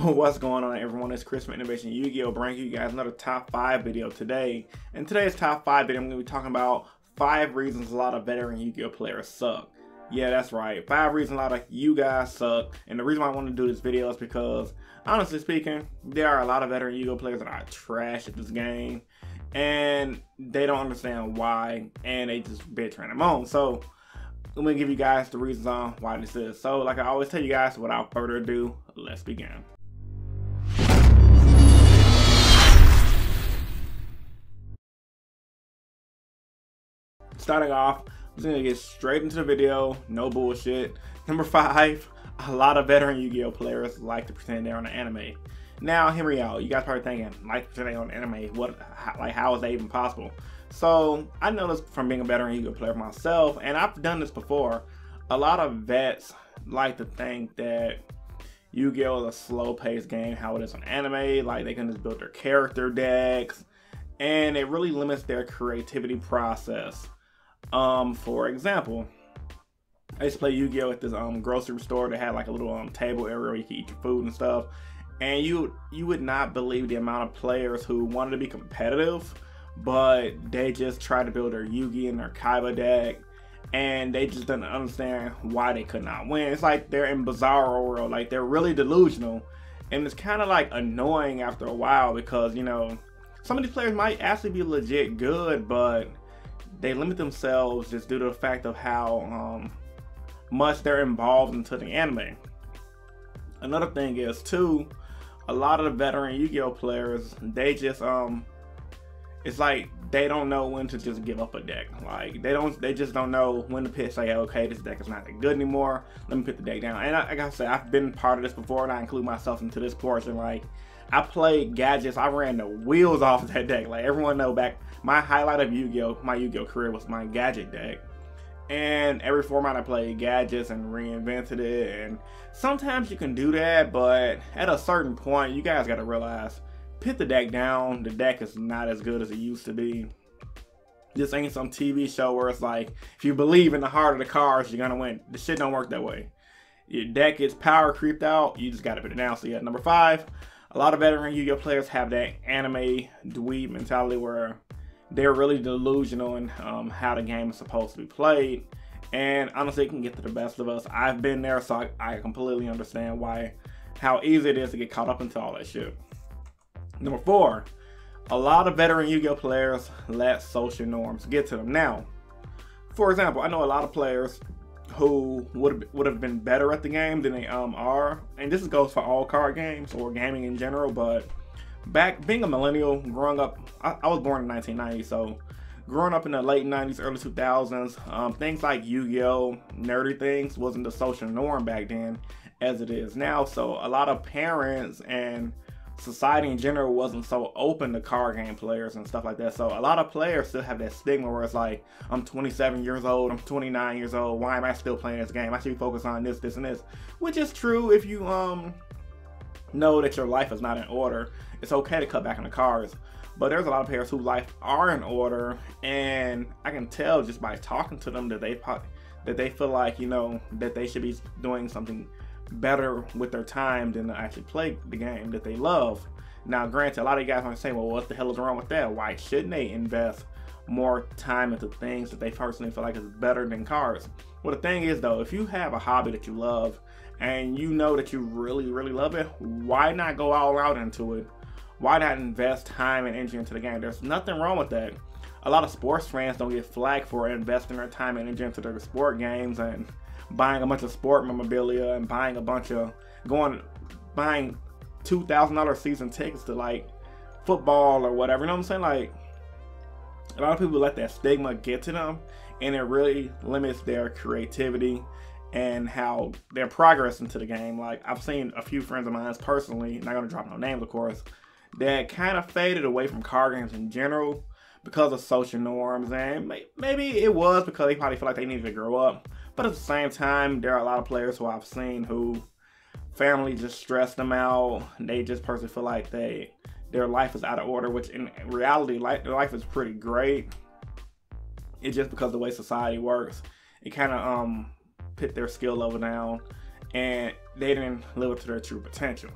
What's going on, everyone? It's Chris from Innovation Yu-Gi-Oh! Bringing you guys another top 5 video today. In today's top 5 video, I'm going to be talking about 5 reasons a lot of veteran Yu-Gi-Oh! Players suck. Yeah, that's right. 5 reasons a lot of you guys suck. And the reason why I want to do this video is because, honestly speaking, there are a lot of veteran Yu-Gi-Oh! Players that are trash at this game. And they don't understand why. And they just bitch trying them on. So, I'm going to give you guys the reasons on why this is. So, like I always tell you guys, without further ado, let's begin. Starting off, I'm just gonna get straight into the video, no bullshit. Number 5, a lot of veteran Yu-Gi-Oh! Players like to pretend they're on an anime. Now, hear me out. You guys probably thinking, like pretending on anime, how is that even possible? So, I know this from being a veteran Yu-Gi-Oh! Player myself, and I've done this before. A lot of vets like to think that Yu-Gi-Oh! is a slow-paced game, how it is on anime, like they can just build their character decks, and it really limits their creativity process. For example, I used to play Yu-Gi-Oh! At this grocery store that had like a little table area where you could eat your food and stuff. And you would not believe the amount of players who wanted to be competitive, but they just tried to build their Yu-Gi and their Kaiba deck, and they just didn't understand why they could not win. It's like they're in Bizarro world, like they're really delusional, and it's kind of like annoying after a while because, you know, some of these players might actually be legit good, but they limit themselves just due to the fact of how much they're involved into the anime. Another thing is too, a lot of the veteran Yu-Gi-Oh! Players, they just it's like they don't know when to just give up a deck. Like they just don't know when to pitch, say, okay, this deck is not that good anymore, let me put the deck down. And like I said, I've been part of this before, and I include myself into this portion. Like, I played gadgets, I ran the wheels off of that deck. Like, everyone know back, my highlight of Yu-Gi-Oh! My Yu-Gi-Oh! Career was my gadget deck. And every format I played gadgets and reinvented it. And sometimes you can do that, but at a certain point, you guys gotta realize, put the deck down. The deck is not as good as it used to be. This ain't some TV show where it's like, if you believe in the heart of the cards, you're gonna win. The shit don't work that way. Your deck gets power creeped out, you just gotta put it down. So yeah, number 5, a lot of veteran Yu-Gi-Oh! Players have that anime dweeb mentality where they're really delusional in how the game is supposed to be played. And honestly, it can get to the best of us. I've been there, so I completely understand how easy it is to get caught up into all that shit. Number 4, a lot of veteran Yu-Gi-Oh! Players let social norms get to them. Now, for example, I know a lot of players who would have been better at the game than they are, and this goes for all card games or gaming in general. But back being a millennial, growing up, I was born in 1990, so growing up in the late 90s, early 2000s, things like Yu-Gi-Oh! Nerdy things wasn't the social norm back then as it is now. So a lot of parents and society in general wasn't so open to card game players and stuff like that. So a lot of players still have that stigma where it's like, I'm 27 years old, I'm 29 years old, why am I still playing this game? I should be focused on this, this, and this. Which is true if you know that your life is not in order. It's okay to cut back on the cards. But there's a lot of players whose life are in order, and I can tell just by talking to them that they feel like, you know, that they should be doing something better with their time than to actually play the game that they love. Now, granted, a lot of you guys might say, well, what the hell is wrong with that? Why shouldn't they invest more time into things that they personally feel like is better than cards? Well, the thing is, though, if you have a hobby that you love and you know that you really, really love it, why not go all out into it? Why not invest time and energy into the game? There's nothing wrong with that. A lot of sports fans don't get flagged for investing their time and energy into their sport games and buying a bunch of sport memorabilia and buying $2,000 season tickets to like football or whatever. You know what I'm saying? Like, a lot of people let that stigma get to them, and it really limits their creativity and how their progress into the game. Like, I've seen a few friends of mine personally, not gonna drop no names of course, that kind of faded away from card games in general because of social norms, and maybe it was because they probably feel like they needed to grow up. But at the same time, there are a lot of players who I've seen who family just stress them out. They just personally feel like their life is out of order, which in reality, their life is pretty great. It's just because of the way society works, it kind of put their skill level down, and they didn't live up to their true potential.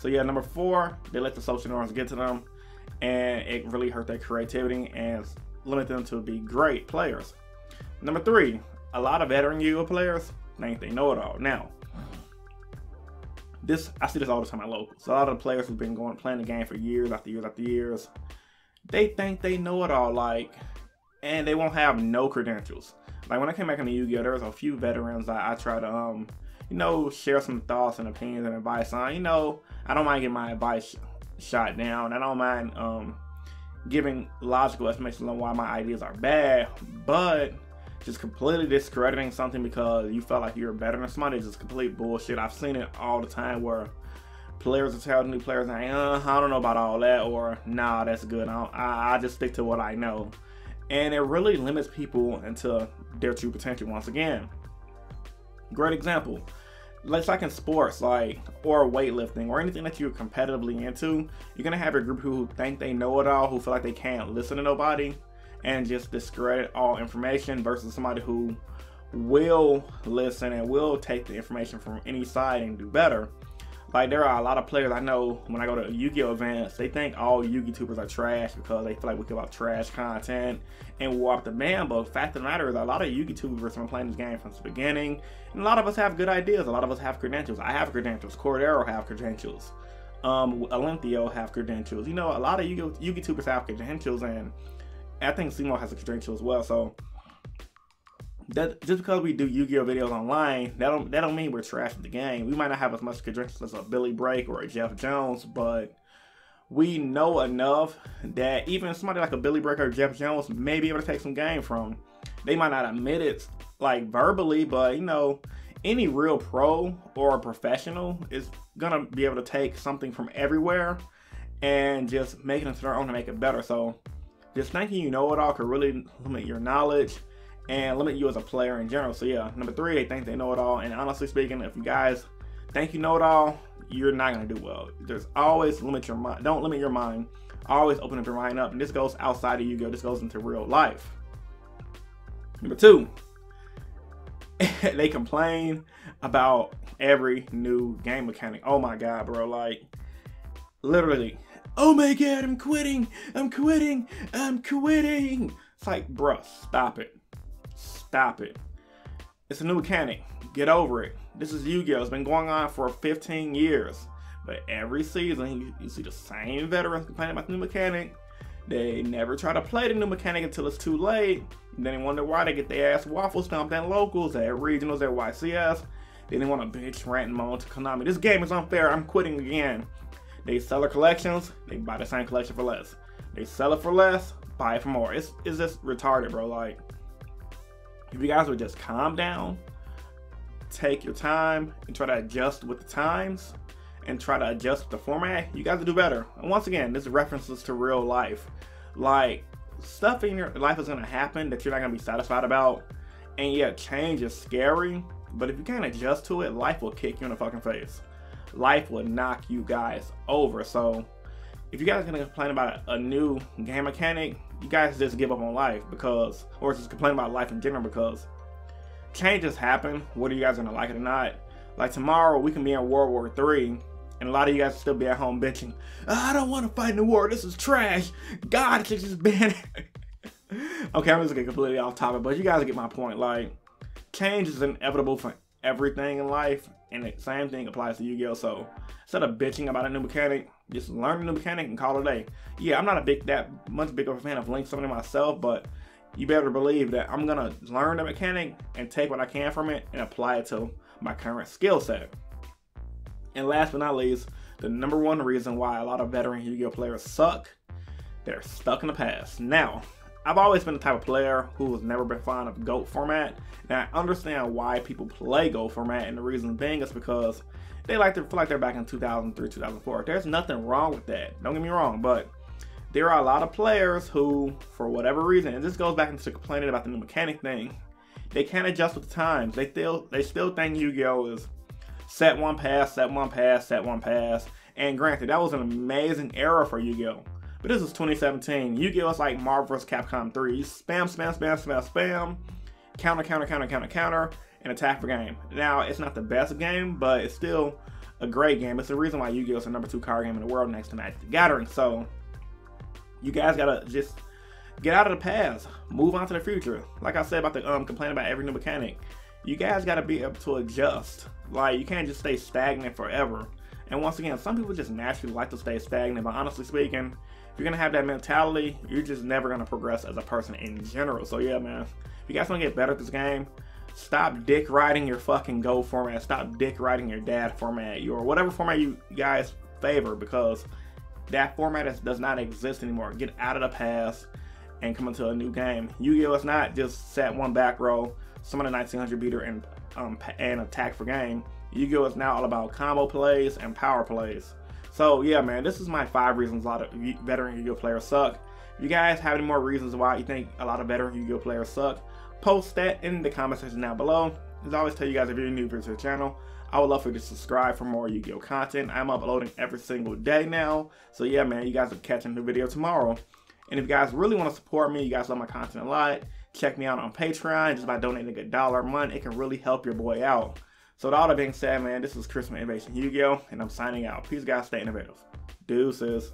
So yeah, number 4, they let the social norms get to them, and it really hurt their creativity and limit them to be great players. Number 3, a lot of veteran Yu-Gi-Oh players think they know it all. Now, I see this all the time at locals. A lot of the players who've been playing the game for years after years after years, they think they know it all, like, and they won't have no credentials. Like when I came back into Yu-Gi-Oh, there was a few veterans that I try to, you know, share some thoughts and opinions and advice on. You know, I don't mind getting my advice shot down. I don't mind giving logical explanations on why my ideas are bad, but just completely discrediting something because you felt like you're better than somebody is just complete bullshit. I've seen it all the time where players will tell new players, I don't know about all that, or nah, that's good. I just stick to what I know. And it really limits people into their true potential once again. Great example. It's like in sports, like, or weightlifting, or anything that you're competitively into, you're gonna have a group who think they know it all, who feel like they can't listen to nobody, and just discredit all information, versus somebody who will listen and will take the information from any side and do better. Like, there are a lot of players I know when I go to Yu-Gi-Oh events, they think all Yu-Gi-Tubers are trash because they feel like we give out trash content and warp the ban. But the fact of the matter is, a lot of Yu-Gi-Tubers have been playing this game from the beginning, and a lot of us have good ideas. A lot of us have credentials. I have credentials. Cordero have credentials. Olympio have credentials. You know, a lot of Yu-Gi-Tubers have credentials, and I think Simo has a credential as well. So that just because we do Yu-Gi-Oh videos online, that don't mean we're trash at the game. We might not have as much credentials as a Billy Break or a Jeff Jones, but we know enough that even somebody like a Billy Break or Jeff Jones may be able to take some game from. They might not admit it like verbally, but you know, any real pro or a professional is gonna be able to take something from everywhere and just make it into their own to make it better. So just thinking you know it all could really limit your knowledge and limit you as a player in general. So yeah, number 3, they think they know it all. And honestly speaking, if you guys think you know it all, you're not gonna do well. There's always limit your mind. Don't limit your mind. Always open up your mind up. And this goes outside of Yu-Gi-Oh. This goes into real life. Number 2, they complain about every new game mechanic. Oh my God, bro. Like, literally, oh my God, I'm quitting. I'm quitting. I'm quitting. It's like, bruh, stop it. Stop it. It's a new mechanic. Get over it. This is Yu-Gi-Oh! It's been going on for 15 years. But every season, you see the same veterans complaining about the new mechanic. They never try to play the new mechanic until it's too late. And then they wonder why they get their ass waffle stomped at locals, at regionals, at YCS. They didn't want to bitch, rant, and moan to Konami. This game is unfair. I'm quitting again. They sell their collections. They buy the same collection for less. They sell it for less. Buy it for more. It's just retarded, bro. Like, if you guys would just calm down, take your time, and try to adjust with the times, and try to adjust with the format, you guys will do better. And once again, this is references to real life. Like, stuff in your life is gonna happen that you're not gonna be satisfied about. And yeah, change is scary, but if you can't adjust to it, life will kick you in the fucking face. Life will knock you guys over. So if you guys are gonna complain about a new game mechanic, you guys just give up on life, because, or just complain about life in general, because changes happen, whether you guys are gonna like it or not. Like tomorrow, we can be in World War III, and a lot of you guys will still be at home bitching, I don't want to fight in the war, this is trash, God should just ban it. Okay, I'm just getting completely off topic, but you guys get my point. Like, change is inevitable for everything in life, and the same thing applies to Yu-Gi-Oh! So instead of bitching about a new mechanic, just learn the new mechanic and call it a day. Yeah, I'm not that much bigger of a fan of Link Summoning myself, but you better believe that I'm gonna learn the mechanic and take what I can from it and apply it to my current skill set. And last but not least, the number 1 reason why a lot of veteran Yu-Gi-Oh! Players suck, they're stuck in the past. Now, I've always been the type of player who has never been fond of GOAT format. Now, I understand why people play GOAT format, and the reason being is because they like to feel like they're back in 2003, 2004. There's nothing wrong with that. Don't get me wrong, but there are a lot of players who, for whatever reason, and this goes back into complaining about the new mechanic thing, they can't adjust with the times. They still think Yu-Gi-Oh! Is set one pass, set one pass, set one pass. And granted, that was an amazing era for Yu-Gi-Oh! But this is 2017. Yu-Gi-Oh! Is like Marvel vs. Capcom 3. You spam, spam, spam, spam, spam, counter, counter, counter, counter, counter, and attack for game. Now, it's not the best game, but it's still a great game. It's the reason why Yu-Gi-Oh! Is the #2 card game in the world next to Magic the Gathering. So you guys gotta just get out of the past, move on to the future. Like I said about the complaining about every new mechanic, you guys gotta be able to adjust. Like, you can't just stay stagnant forever. And once again, some people just naturally like to stay stagnant, but honestly speaking, if you're gonna have that mentality, you're just never gonna progress as a person in general. So yeah, man, if you guys wanna get better at this game, stop dick riding your fucking Go format, stop dick riding your dad format, or whatever format you guys favor, because that format does not exist anymore. Get out of the past and come into a new game. Yu-Gi-Oh! Is not just set one back row, summon a 1900 beater, and attack for game. Yu-Gi-Oh! Is now all about combo plays and power plays. So yeah, man, this is my 5 reasons a lot of veteran Yu-Gi-Oh! Players suck. If you guys have any more reasons why you think a lot of veteran Yu-Gi-Oh! Players suck, post that in the comment section down below. As I always tell you guys, if you're new to the channel, I would love for you to subscribe for more Yu-Gi-Oh! Content. I'm uploading every single day now. So yeah, man, you guys will catch a new video tomorrow. And if you guys really want to support me, you guys love my content a lot, check me out on Patreon. Just by donating $1 a month, it can really help your boy out. So with all that being said, man, this is Chris from Innovation Yu-Gi-Oh! And I'm signing out. Peace, guys. Stay innovative. Deuces.